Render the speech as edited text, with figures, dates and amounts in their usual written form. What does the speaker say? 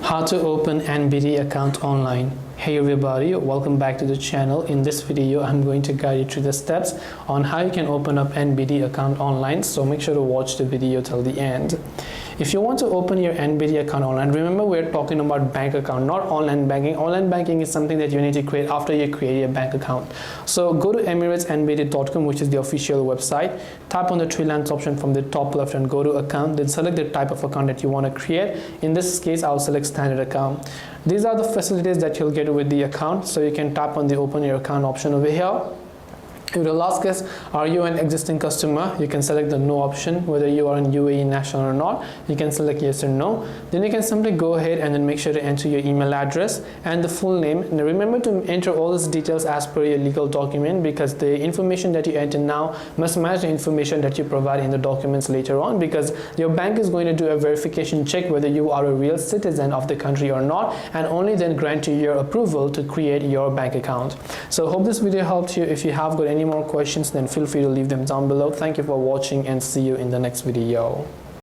How to open NBD account online. Hey everybody, welcome back to the channel. In this video I'm going to guide you through the steps on how you can open up NBD account online, so make sure to watch the video till the end. If you want to open your NBD account online, remember we're talking about bank account, not online banking. Online banking is something that you need to create after you create your bank account. So go to emiratesnbd.com, which is the official website. Tap on the three lines option from the top left and go to account, then select the type of account that you want to create. In this case I'll select standard account. These are the facilities that you'll get with the account, so you can tap on the open your account option over here. It will ask us, are you an existing customer? You can select the no option, whether you are an UAE national or not. You can select yes or no. Then you can simply go ahead and then make sure to enter your email address and the full name. Now remember to enter all these details as per your legal document, because the information that you enter now must match the information that you provide in the documents later on, because your bank is going to do a verification check whether you are a real citizen of the country or not, and only then grant you your approval to create your bank account. So hope this video helped you. If you have got any more questions, then feel free to leave them down below. Thank you for watching and see you in the next video.